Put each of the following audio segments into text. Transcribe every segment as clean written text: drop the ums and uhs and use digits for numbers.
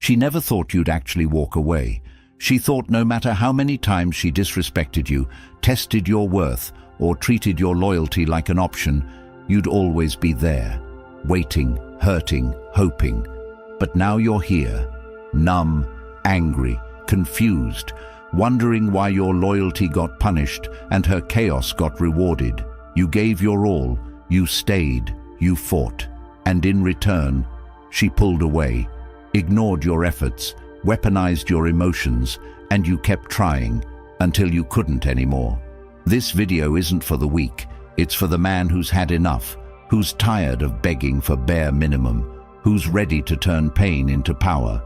She never thought you'd actually walk away. She thought no matter how many times she disrespected you, tested your worth, or treated your loyalty like an option, you'd always be there, waiting, hurting, hoping. But now you're here, numb, angry, confused, wondering why your loyalty got punished and her chaos got rewarded. You gave your all, you stayed, you fought, and in return, she pulled away, ignored your efforts, weaponized your emotions, and you kept trying until you couldn't anymore. This video isn't for the weak. It's for the man who's had enough, who's tired of begging for bare minimum, who's ready to turn pain into power.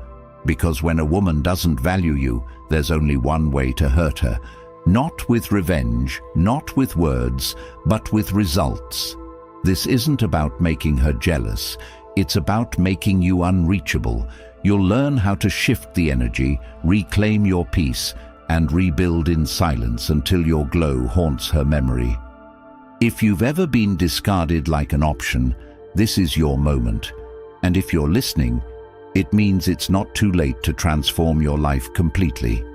Because when a woman doesn't value you, there's only one way to hurt her. Not with revenge, not with words, but with results. This isn't about making her jealous. It's about making you unreachable. You'll learn how to shift the energy, reclaim your peace, and rebuild in silence until your glow haunts her memory. If you've ever been discarded like an option, this is your moment. And if you're listening, it means it's not too late to transform your life completely.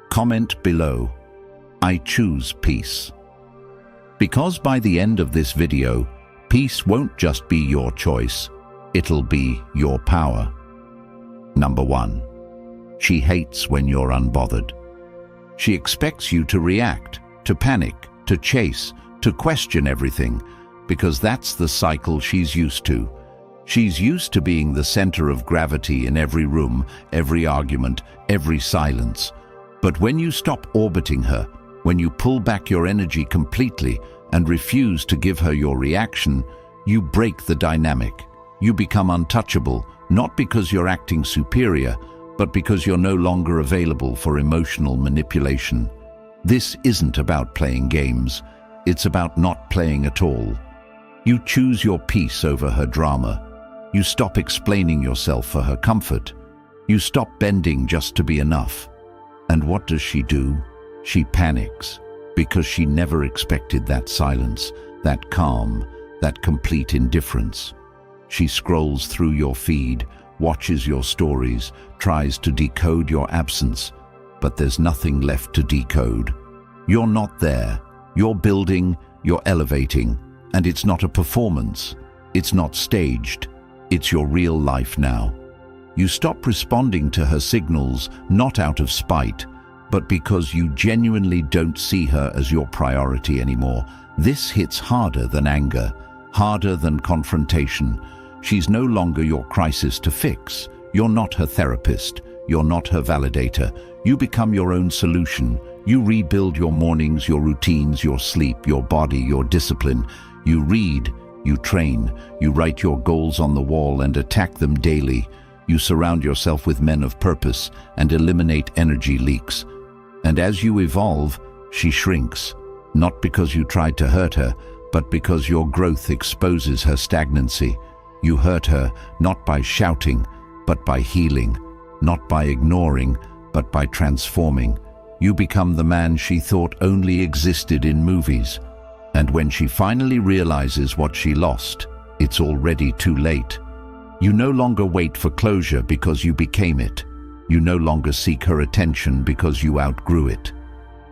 Comment below, I choose peace. Because by the end of this video, peace won't just be your choice, it'll be your power. Number 1. She hates when you're unbothered. She expects you to react, to panic, to chase, to question everything, because that's the cycle she's used to. She's used to being the center of gravity in every room, every argument, every silence. But when you stop orbiting her, when you pull back your energy completely and refuse to give her your reaction, you break the dynamic. You become untouchable, not because you're acting superior, but because you're no longer available for emotional manipulation. This isn't about playing games. It's about not playing at all. You choose your peace over her drama. You stop explaining yourself for her comfort. You stop bending just to be enough. And what does she do? She panics, because she never expected that silence, that calm, that complete indifference. She scrolls through your feed, watches your stories, tries to decode your absence, but there's nothing left to decode. You're not there. You're building, you're elevating, and it's not a performance. It's not staged. It's your real life now. You stop responding to her signals, not out of spite, but because you genuinely don't see her as your priority anymore. This hits harder than anger, harder than confrontation. She's no longer your crisis to fix. You're not her therapist. You're not her validator. You become your own solution. You rebuild your mornings, your routines, your sleep, your body, your discipline. You read, you train, you write your goals on the wall and attack them daily. You surround yourself with men of purpose and eliminate energy leaks. And as you evolve, she shrinks, not because you tried to hurt her, but because your growth exposes her stagnancy. You hurt her not by shouting, but by healing, not by ignoring, but by transforming. You become the man she thought only existed in movies. And when she finally realizes what she lost, it's already too late. You no longer wait for closure because you became it. You no longer seek her attention because you outgrew it.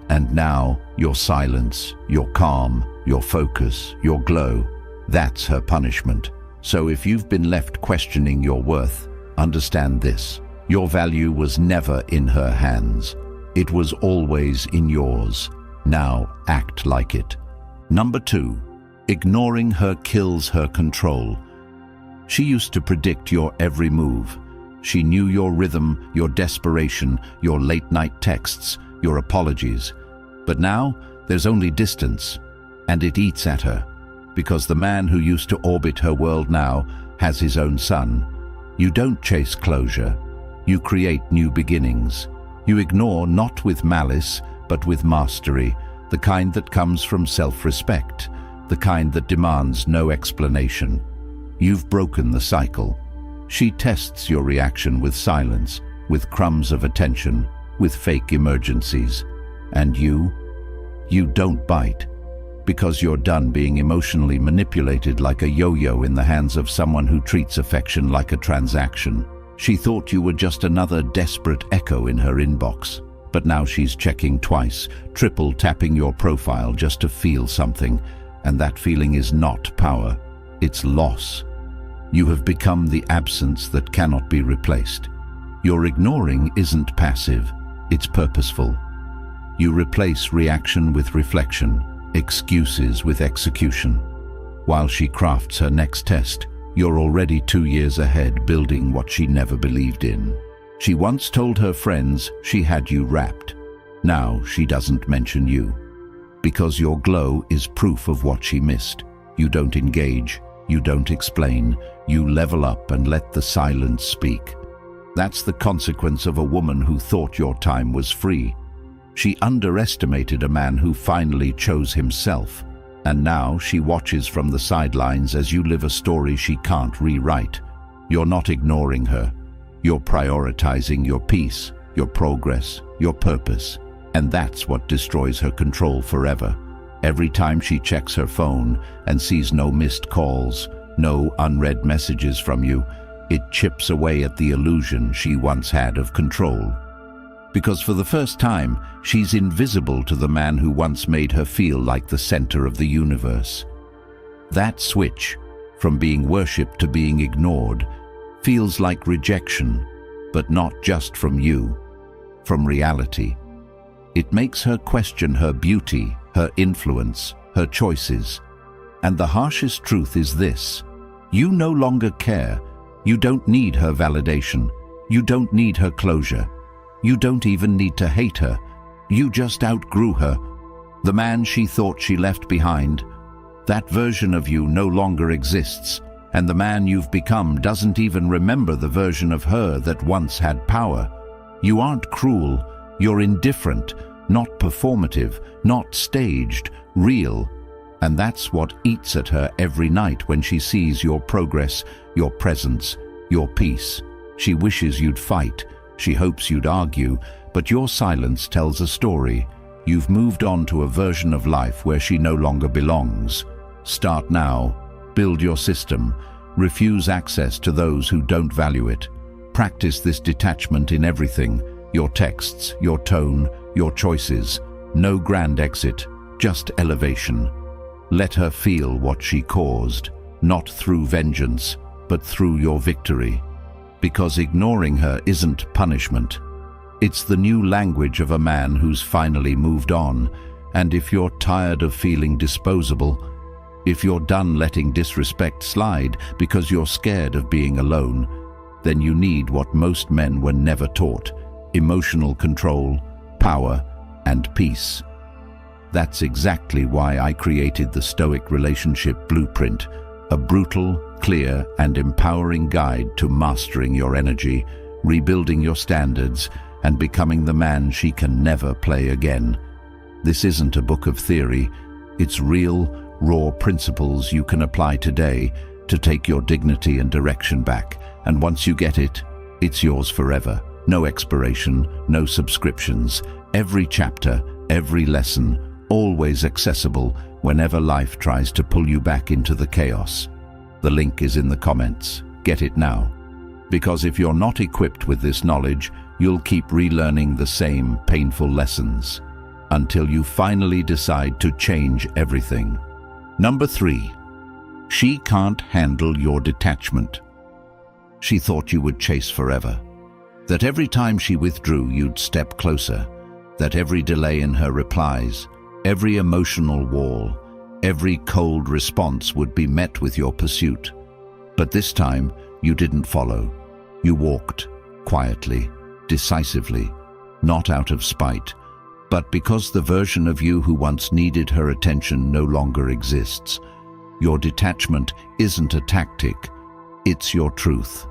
And now, your silence, your calm, your focus, your glow, that's her punishment. So if you've been left questioning your worth, understand this. Your value was never in her hands. It was always in yours. Now act like it. Number 2, ignoring her kills her control. She used to predict your every move. She knew your rhythm, your desperation, your late-night texts, your apologies. But now, there's only distance, and it eats at her, because the man who used to orbit her world now has his own sun. You don't chase closure. You create new beginnings. You ignore not with malice, but with mastery, the kind that comes from self-respect, the kind that demands no explanation. You've broken the cycle. She tests your reaction with silence, with crumbs of attention, with fake emergencies. And you don't bite, because you're done being emotionally manipulated like a yo-yo in the hands of someone who treats affection like a transaction. She thought you were just another desperate echo in her inbox. But now she's checking twice, triple tapping your profile just to feel something. And that feeling is not power, it's loss. You have become the absence that cannot be replaced. Your ignoring isn't passive, it's purposeful. You replace reaction with reflection, excuses with execution. While she crafts her next test, you're already 2 years ahead, building what she never believed in. She once told her friends she had you wrapped. Now she doesn't mention you. Because your glow is proof of what she missed. You don't engage, you don't explain, you level up and let the silence speak. That's the consequence of a woman who thought your time was free. She underestimated a man who finally chose himself. And now she watches from the sidelines as you live a story she can't rewrite. You're not ignoring her. You're prioritizing your peace, your progress, your purpose. And that's what destroys her control forever. Every time she checks her phone and sees no missed calls, no unread messages from you, it chips away at the illusion she once had of control. Because for the first time, she's invisible to the man who once made her feel like the center of the universe. That switch, from being worshipped to being ignored, feels like rejection, but not just from you, from reality. It makes her question her beauty, her influence, her choices. And the harshest truth is this: you no longer care. You don't need her validation. You don't need her closure. You don't even need to hate her. You just outgrew her. The man she thought she left behind, that version of you no longer exists, and the man you've become doesn't even remember the version of her that once had power. You aren't cruel, you're indifferent, not performative, not staged, real. And that's what eats at her every night when she sees your progress, your presence, your peace. She wishes you'd fight. She hopes you'd argue, but your silence tells a story. You've moved on to a version of life where she no longer belongs. Start now. Build your system. Refuse access to those who don't value it. Practice this detachment in everything: your texts, your tone, your choices. No grand exit, just elevation. Let her feel what she caused, not through vengeance, but through your victory. Because ignoring her isn't punishment. It's the new language of a man who's finally moved on. And if you're tired of feeling disposable, if you're done letting disrespect slide because you're scared of being alone, then you need what most men were never taught: emotional control, power, and peace. That's exactly why I created the Stoic Relationship Blueprint, a brutal, clear, and empowering guide to mastering your energy, rebuilding your standards, and becoming the man she can never play again. This isn't a book of theory. It's real, raw principles you can apply today to take your dignity and direction back. And once you get it, it's yours forever. No expiration, no subscriptions. Every chapter, every lesson, always accessible whenever life tries to pull you back into the chaos. The link is in the comments. Get it now. Because if you're not equipped with this knowledge, you'll keep relearning the same painful lessons until you finally decide to change everything. Number 3. She can't handle your detachment. She thought you would chase forever. That every time she withdrew, you'd step closer. That every delay in her replies, every emotional wall, every cold response would be met with your pursuit. But this time, you didn't follow. You walked, quietly, decisively, not out of spite, but because the version of you who once needed her attention no longer exists. Your detachment isn't a tactic, it's your truth.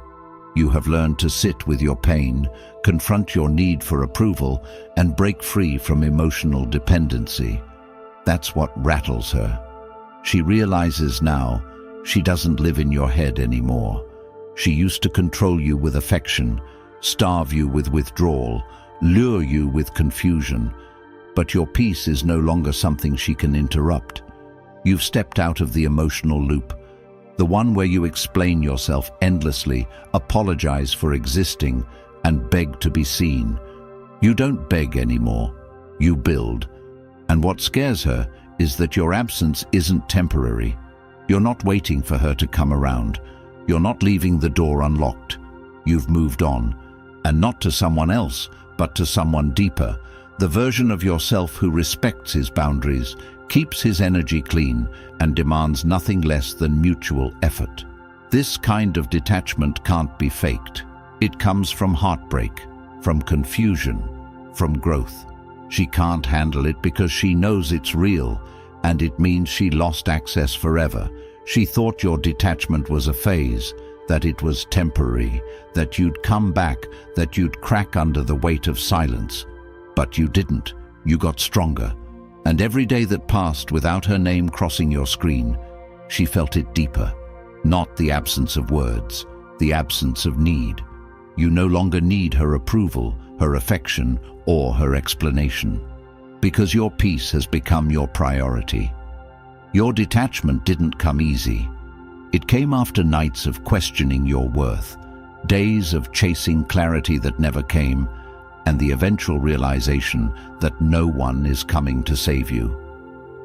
You have learned to sit with your pain, confront your need for approval, and break free from emotional dependency. That's what rattles her. She realizes now she doesn't live in your head anymore. She used to control you with affection, starve you with withdrawal, lure you with confusion. But your peace is no longer something she can interrupt. You've stepped out of the emotional loop, The one where you explain yourself endlessly, apologize for existing, and beg to be seen. You don't beg anymore. You build. And what scares her is that your absence isn't temporary. You're not waiting for her to come around. You're not leaving the door unlocked. You've moved on. And not to someone else, but to someone deeper. The version of yourself who respects his boundaries, keeps his energy clean, and demands nothing less than mutual effort. This kind of detachment can't be faked. It comes from heartbreak, from confusion, from growth. She can't handle it because she knows it's real, and it means she lost access forever. She thought your detachment was a phase, that it was temporary, that you'd come back, that you'd crack under the weight of silence. But you didn't. You got stronger. And every day that passed without her name crossing your screen, she felt it deeper. Not the absence of words, the absence of need. You no longer need her approval, her affection, or her explanation. Because your peace has become your priority. Your detachment didn't come easy. It came after nights of questioning your worth, days of chasing clarity that never came, and the eventual realization that no one is coming to save you.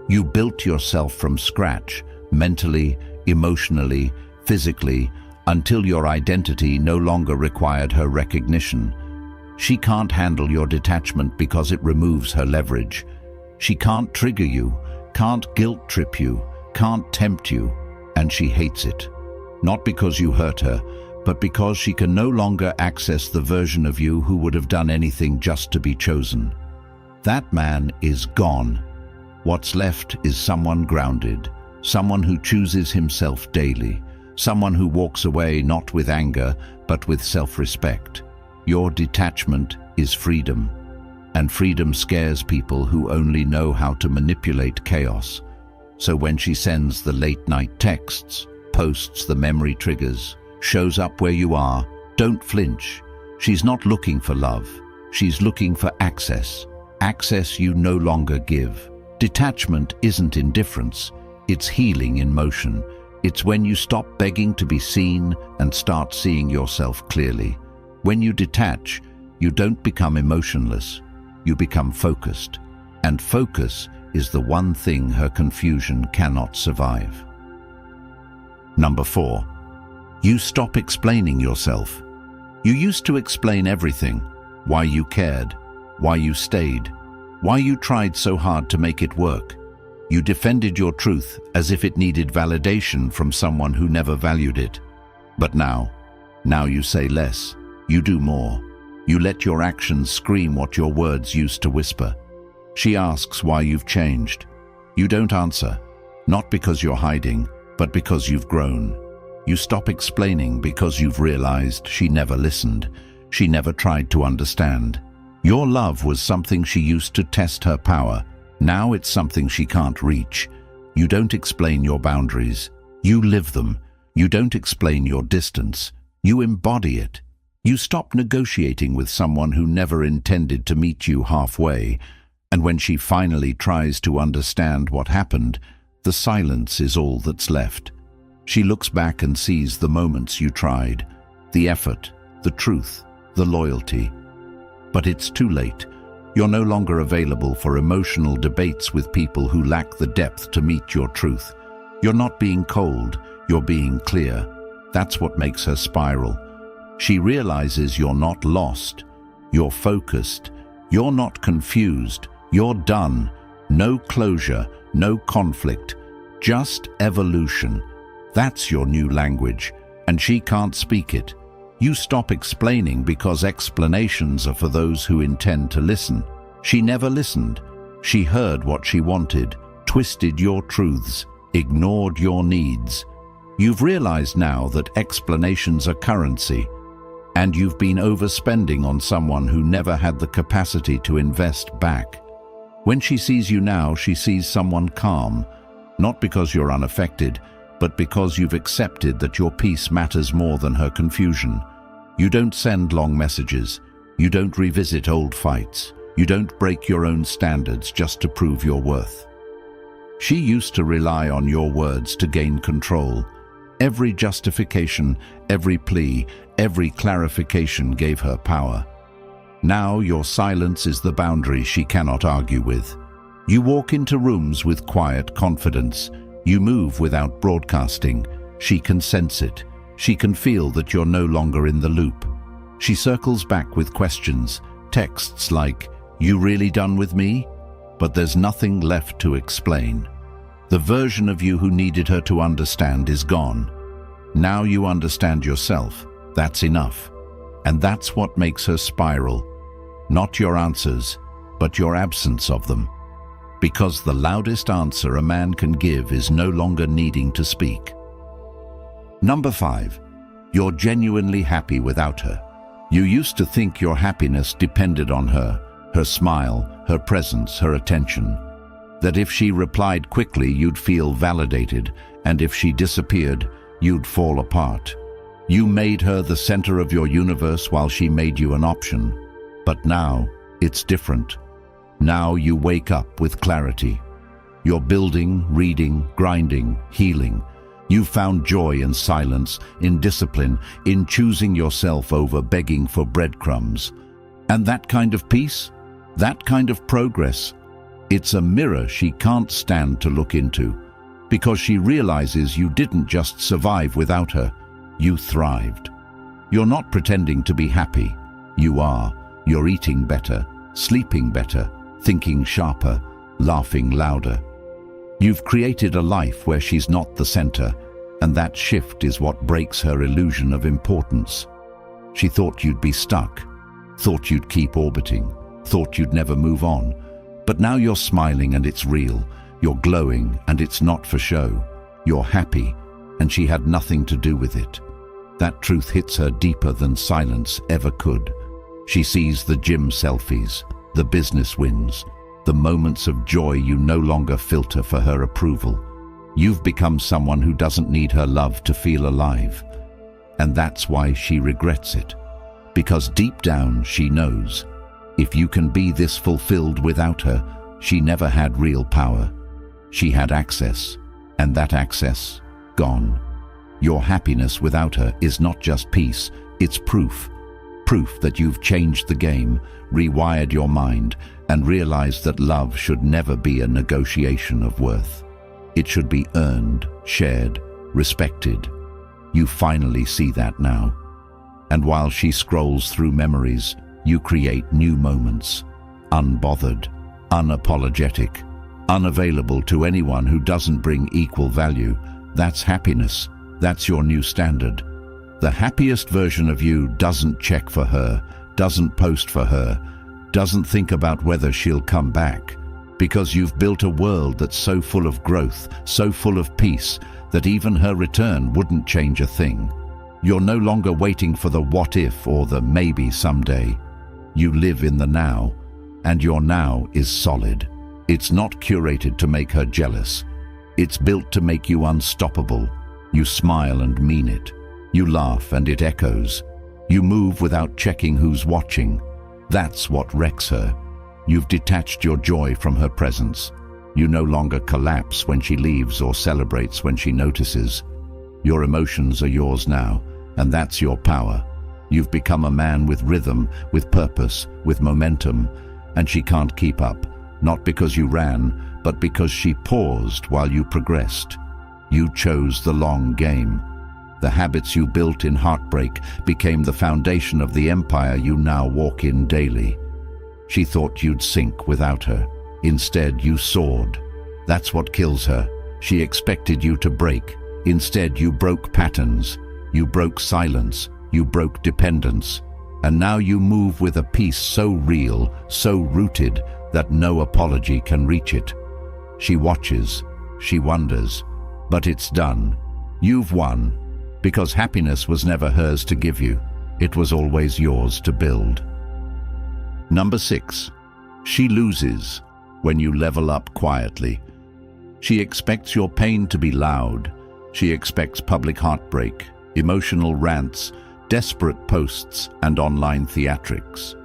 You built yourself from scratch, mentally, emotionally, physically, until your identity no longer required her recognition. She can't handle your detachment because it removes her leverage. She can't trigger you, can't guilt trip you, can't tempt you, and she hates it. Not because you hurt her, but because she can no longer access the version of you who would have done anything just to be chosen. That man is gone. What's left is someone grounded, someone who chooses himself daily, someone who walks away not with anger, but with self-respect. Your detachment is freedom, and freedom scares people who only know how to manipulate chaos. So when she sends the late-night texts, posts the memory triggers, shows up where you are, don't flinch. She's not looking for love. She's looking for access. Access you no longer give. Detachment isn't indifference. It's healing in motion. It's when you stop begging to be seen and start seeing yourself clearly. When you detach, you don't become emotionless. You become focused. And focus is the one thing her confusion cannot survive. Number 4. You stop explaining yourself. You used to explain everything. Why you cared, why you stayed, why you tried so hard to make it work. You defended your truth as if it needed validation from someone who never valued it. But now you say less. You do more. You let your actions scream what your words used to whisper. She asks why you've changed. You don't answer, not because you're hiding, but because you've grown. You stop explaining because you've realized she never listened. She never tried to understand. Your love was something she used to test her power. Now it's something she can't reach. You don't explain your boundaries. You live them. You don't explain your distance. You embody it. You stop negotiating with someone who never intended to meet you halfway. And when she finally tries to understand what happened, the silence is all that's left. She looks back and sees the moments you tried, the effort, the truth, the loyalty. But it's too late. You're no longer available for emotional debates with people who lack the depth to meet your truth. You're not being cold, you're being clear. That's what makes her spiral. She realizes you're not lost, you're focused, you're not confused, you're done. No closure, no conflict, just evolution. That's your new language, and she can't speak it. You stop explaining because explanations are for those who intend to listen. She never listened. She heard what she wanted, twisted your truths, ignored your needs. You've realized now that explanations are currency, and you've been overspending on someone who never had the capacity to invest back. When she sees you now, she sees someone calm, not because you're unaffected, but because you've accepted that your peace matters more than her confusion. You don't send long messages. You don't revisit old fights. You don't break your own standards just to prove your worth. She used to rely on your words to gain control. Every justification, every plea, every clarification gave her power. Now your silence is the boundary she cannot argue with. You walk into rooms with quiet confidence. You move without broadcasting. She can sense it. She can feel that you're no longer in the loop. She circles back with questions, texts like, "You really done with me?" But there's nothing left to explain. The version of you who needed her to understand is gone. Now you understand yourself. That's enough. And that's what makes her spiral. Not your answers, but your absence of them. Because the loudest answer a man can give is no longer needing to speak. Number 5. You're genuinely happy without her. You used to think your happiness depended on her smile, her presence, her attention. That if she replied quickly, you'd feel validated, and if she disappeared, you'd fall apart. You made her the center of your universe while she made you an option. But now, it's different. Now you wake up with clarity. You're building, reading, grinding, healing. You've found joy in silence, in discipline, in choosing yourself over begging for breadcrumbs. And that kind of peace, that kind of progress, it's a mirror she can't stand to look into, because she realizes you didn't just survive without her, you thrived. You're not pretending to be happy. You are. You're eating better, sleeping better, thinking sharper, laughing louder. You've created a life where she's not the center, and that shift is what breaks her illusion of importance. She thought you'd be stuck, thought you'd keep orbiting, thought you'd never move on. But now you're smiling and it's real. You're glowing and it's not for show. You're happy, and she had nothing to do with it. That truth hits her deeper than silence ever could. She sees the gym selfies, the business wins, the moments of joy you no longer filter for her approval. You've become someone who doesn't need her love to feel alive. And that's why she regrets it. Because deep down she knows, if you can be this fulfilled without her, she never had real power. She had access, and that access, gone. Your happiness without her is not just peace, it's proof. Proof that you've changed the game, rewired your mind, and realized that love should never be a negotiation of worth. It should be earned, shared, respected. You finally see that now. And while she scrolls through memories, you create new moments. Unbothered, unapologetic, unavailable to anyone who doesn't bring equal value. That's happiness. That's your new standard. The happiest version of you doesn't check for her, doesn't post for her, doesn't think about whether she'll come back. Because you've built a world that's so full of growth, so full of peace, that even her return wouldn't change a thing. You're no longer waiting for the what if or the maybe someday. You live in the now, and your now is solid. It's not curated to make her jealous. It's built to make you unstoppable. You smile and mean it. You laugh and it echoes. You move without checking who's watching. That's what wrecks her. You've detached your joy from her presence. You no longer collapse when she leaves or celebrates when she notices. Your emotions are yours now, and that's your power. You've become a man with rhythm, with purpose, with momentum, and she can't keep up, not because you ran, but because she paused while you progressed. You chose the long game. The habits you built in heartbreak became the foundation of the empire you now walk in daily. She thought you'd sink without her. Instead, you soared. That's what kills her. She expected you to break. Instead, you broke patterns. You broke silence. You broke dependence. And now you move with a peace so real, so rooted, that no apology can reach it. She watches. She wonders. But it's done. You've won. Because happiness was never hers to give you. It was always yours to build. Number 6. She loses when you level up quietly. She expects your pain to be loud. She expects public heartbreak, emotional rants, desperate posts, and online theatrics.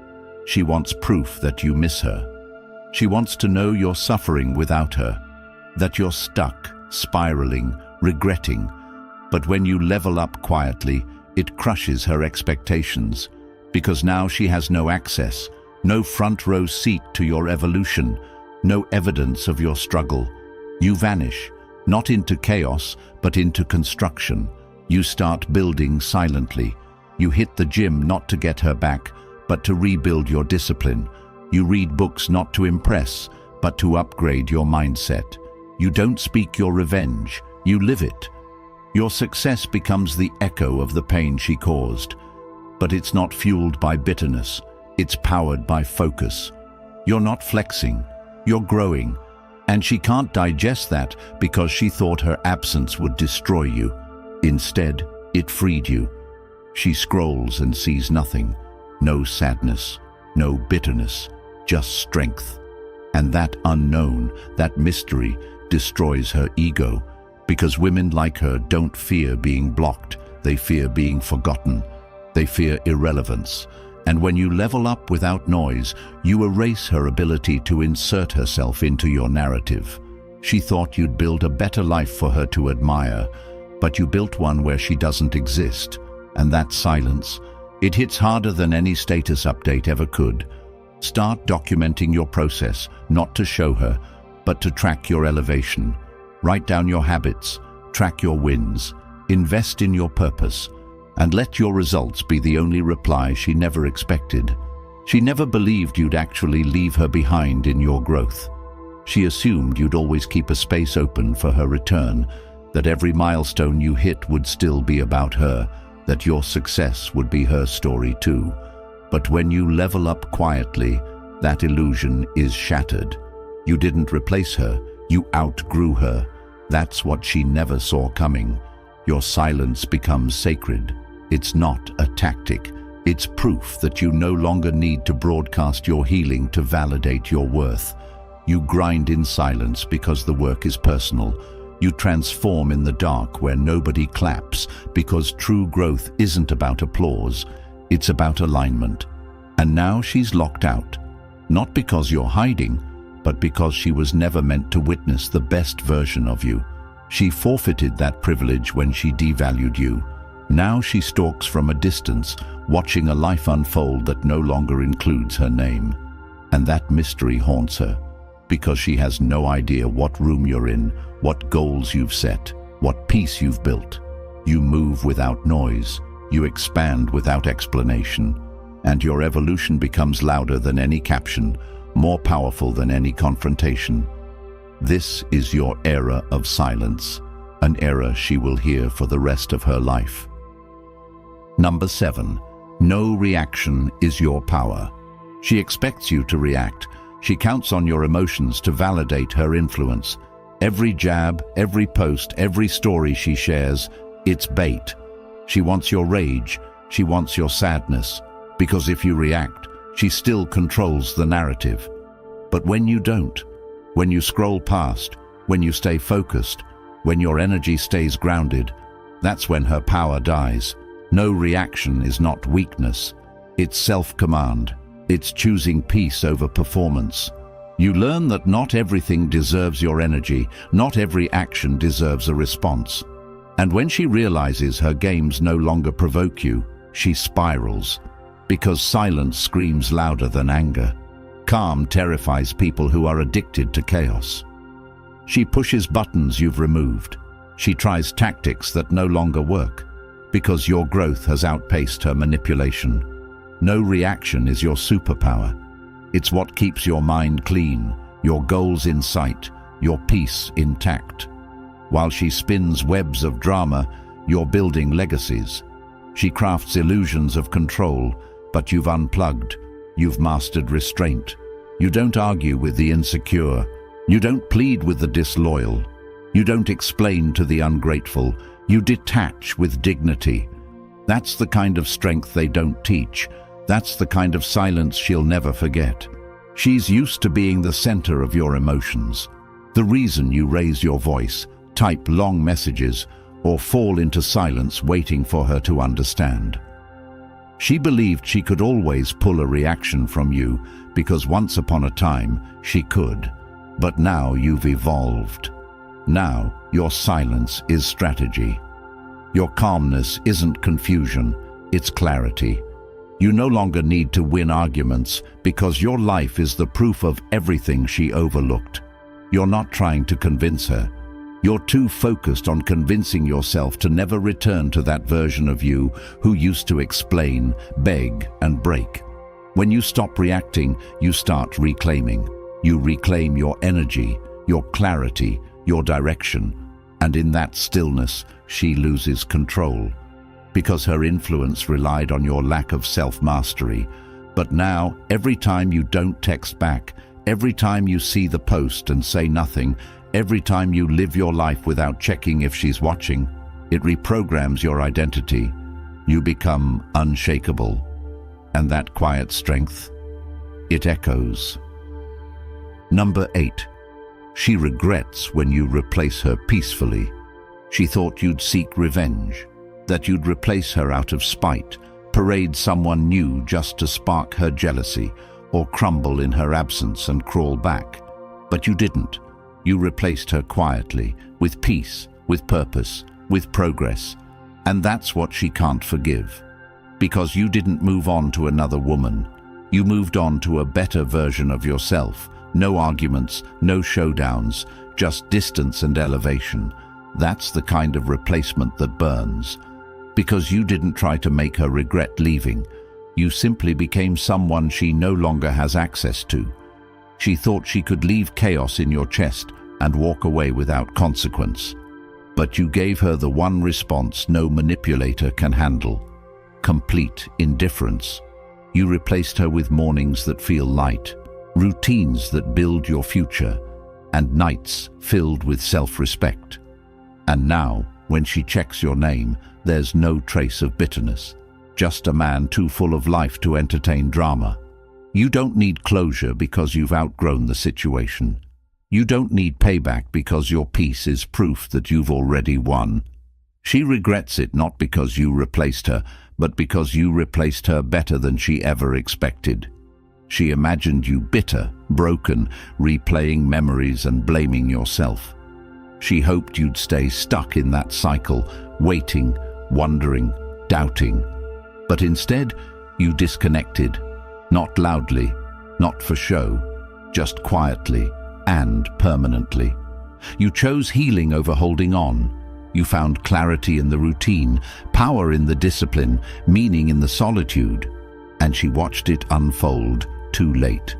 She wants proof that you miss her. She wants to know you're suffering without her, that you're stuck, spiraling, regretting. But when you level up quietly, it crushes her expectations, because now she has no access, no front row seat to your evolution, no evidence of your struggle. You vanish, not into chaos, but into construction. You start building silently. You hit the gym not to get her back, but to rebuild your discipline. You read books not to impress, but to upgrade your mindset. You don't speak your revenge, you live it. Your success becomes the echo of the pain she caused. But it's not fueled by bitterness, it's powered by focus. You're not flexing, you're growing. And she can't digest that because she thought her absence would destroy you. Instead, it freed you. She scrolls and sees nothing. No sadness, no bitterness, just strength. And that unknown, that mystery, destroys her ego. Because women like her don't fear being blocked, they fear being forgotten. They fear irrelevance. And when you level up without noise, you erase her ability to insert herself into your narrative. She thought you'd build a better life for her to admire, but you built one where she doesn't exist. And that silence, it hits harder than any status update ever could. Start documenting your process, not to show her, but to track your elevation. Write down your habits, track your wins, invest in your purpose, and let your results be the only reply she never expected. She never believed you'd actually leave her behind in your growth. She assumed you'd always keep a space open for her return, that every milestone you hit would still be about her, that your success would be her story too. But when you level up quietly, that illusion is shattered. You didn't replace her, you outgrew her. That's what she never saw coming. Your silence becomes sacred. It's not a tactic. It's proof that you no longer need to broadcast your healing to validate your worth. You grind in silence because the work is personal. You transform in the dark where nobody claps, because true growth isn't about applause. It's about alignment. And now she's locked out. Not because you're hiding, but because she was never meant to witness the best version of you. She forfeited that privilege when she devalued you. Now she stalks from a distance, watching a life unfold that no longer includes her name. And that mystery haunts her, because she has no idea what room you're in, what goals you've set, what peace you've built. You move without noise, you expand without explanation, and your evolution becomes louder than any caption, more powerful than any confrontation. This is your era of silence, an era she will hear for the rest of her life. Number 7. No reaction is your power. She expects you to react. She counts on your emotions to validate her influence. Every jab, every post, every story she shares, it's bait. She wants your rage. She wants your sadness. Because if you react, she still controls the narrative. But when you don't, when you scroll past, when you stay focused, when your energy stays grounded, that's when her power dies. No reaction is not weakness. It's self-command. It's choosing peace over performance. You learn that not everything deserves your energy, not every action deserves a response. And when she realizes her games no longer provoke you, she spirals. Because silence screams louder than anger. Calm terrifies people who are addicted to chaos. She pushes buttons you've removed. She tries tactics that no longer work, because your growth has outpaced her manipulation. No reaction is your superpower. It's what keeps your mind clean, your goals in sight, your peace intact. While she spins webs of drama, you're building legacies. She crafts illusions of control, but you've unplugged. You've mastered restraint. You don't argue with the insecure. You don't plead with the disloyal. You don't explain to the ungrateful. You detach with dignity. That's the kind of strength they don't teach. That's the kind of silence she'll never forget. She's used to being the center of your emotions. The reason you raise your voice, type long messages, or fall into silence waiting for her to understand. She believed she could always pull a reaction from you because once upon a time she could. But now you've evolved. Now your silence is strategy. Your calmness isn't confusion, it's clarity. You no longer need to win arguments because your life is the proof of everything she overlooked. You're not trying to convince her. You're too focused on convincing yourself to never return to that version of you who used to explain, beg, and break. When you stop reacting, you start reclaiming. You reclaim your energy, your clarity, your direction, and in that stillness, she loses control. Because her influence relied on your lack of self-mastery. But now, every time you don't text back, every time you see the post and say nothing, every time you live your life without checking if she's watching, it reprograms your identity. You become unshakable. And that quiet strength, it echoes. Number 8. She regrets when you replace her peacefully. She thought you'd seek revenge, that you'd replace her out of spite, parade someone new just to spark her jealousy, or crumble in her absence and crawl back. But you didn't. You replaced her quietly, with peace, with purpose, with progress. And that's what she can't forgive. Because you didn't move on to another woman. You moved on to a better version of yourself. No arguments, no showdowns, just distance and elevation. That's the kind of replacement that burns. Because you didn't try to make her regret leaving. You simply became someone she no longer has access to. She thought she could leave chaos in your chest and walk away without consequence. But you gave her the one response no manipulator can handle: complete indifference. You replaced her with mornings that feel light, routines that build your future, and nights filled with self-respect. And now, when she checks your name, there's no trace of bitterness, just a man too full of life to entertain drama. You don't need closure because you've outgrown the situation. You don't need payback because your peace is proof that you've already won. She regrets it not because you replaced her, but because you replaced her better than she ever expected. She imagined you bitter, broken, replaying memories and blaming yourself. She hoped you'd stay stuck in that cycle, waiting, wondering, doubting. But instead, you disconnected. Not loudly, not for show, just quietly and permanently. You chose healing over holding on. You found clarity in the routine, power in the discipline, meaning in the solitude. And she watched it unfold too late.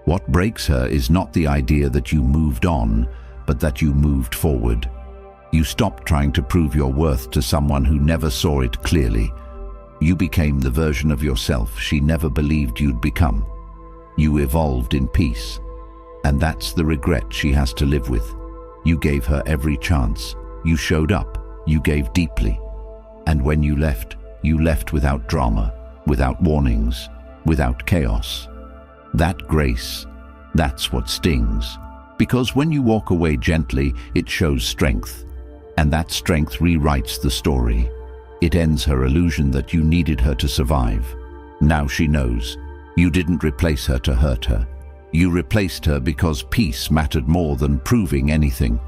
What breaks her is not the idea that you moved on, but that you moved forward. You stopped trying to prove your worth to someone who never saw it clearly. You became the version of yourself she never believed you'd become. You evolved in peace. And that's the regret she has to live with. You gave her every chance. You showed up. You gave deeply. And when you left without drama, without warnings, without chaos. That grace, that's what stings. Because when you walk away gently, it shows strength. And that strength rewrites the story. It ends her illusion that you needed her to survive. Now she knows. You didn't replace her to hurt her. You replaced her because peace mattered more than proving anything.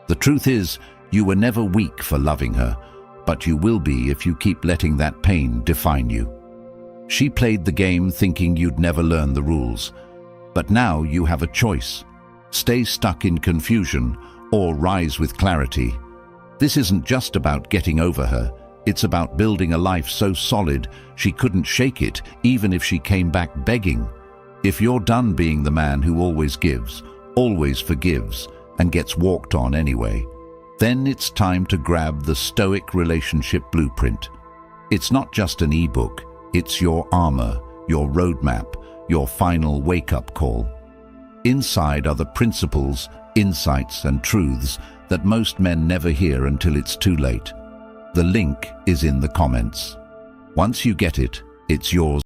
The truth is, you were never weak for loving her, but you will be if you keep letting that pain define you. She played the game thinking you'd never learn the rules. But now you have a choice. Stay stuck in confusion or rise with clarity. This isn't just about getting over her. It's about building a life so solid she couldn't shake it even if she came back begging. If you're done being the man who always gives, always forgives, and gets walked on anyway, then it's time to grab the Stoic relationship blueprint. It's not just an ebook, it's your armor, your roadmap, your final wake-up call. Inside are the principles, insights, and truths that most men never hear until it's too late. The link is in the comments. Once you get it, it's yours.